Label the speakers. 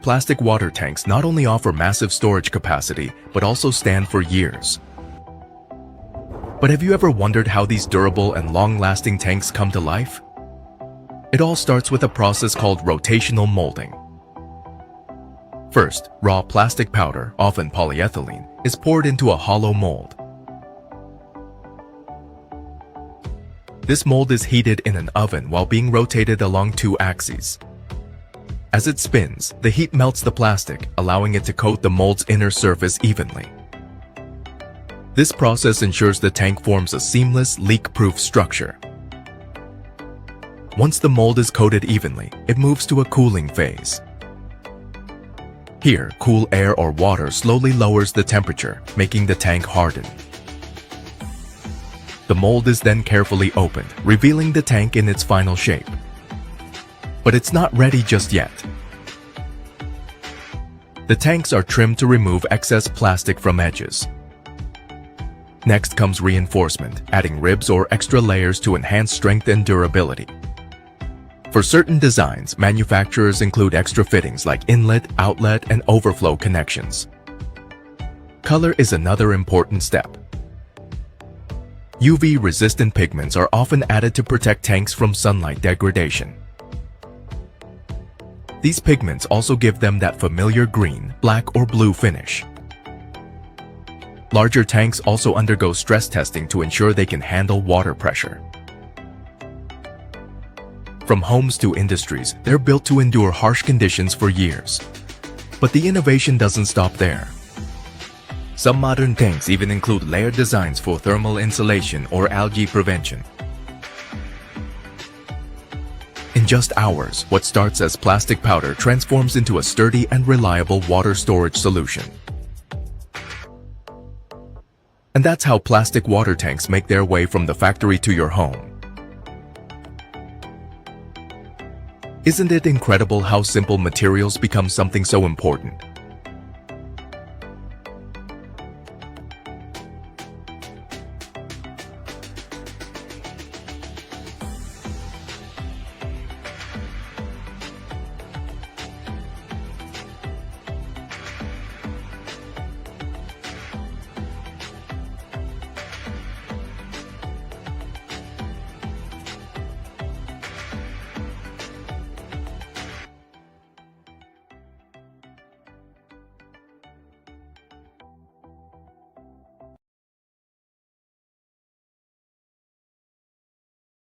Speaker 1: plastic water tanks not only offer massive storage capacity, but also stand for years. But have you ever wondered how these durable and long-lasting tanks come to life? It all starts with a process called rotational molding. First, raw plastic powder, often polyethylene, is poured into a hollow mold. This mold is heated in an oven while being rotated along two axes. As it spins, the heat melts the plastic, allowing it to coat the mold's inner surface evenly. This process ensures the tank forms a seamless, leak-proof structure. Once the mold is coated evenly, it moves to a cooling phase. Here, cool air or water slowly lowers the temperature, making the tank harden. The mold is then carefully opened, revealing the tank in its final shape. But it's not ready just yet. The tanks are trimmed to remove excess plastic from edges. Next comes reinforcement, adding ribs or extra layers to enhance strength and durability. For certain designs, manufacturers include extra fittings like inlet, outlet, and overflow connections. Color is another important step. UV-resistant pigments are often added to protect tanks from sunlight degradation. These pigments also give them that familiar green, black, or blue finish. Larger tanks also undergo stress testing to ensure they can handle water pressure. From homes to industries, they're built to endure harsh conditions for years. But the innovation doesn't stop there. Some modern tanks even include layered designs for thermal insulation or algae prevention. In just hours, what starts as plastic powder transforms into a sturdy and reliable water storage solution. And that's how plastic water tanks make their way from the factory to your home. Isn't it incredible how simple materials become something so important?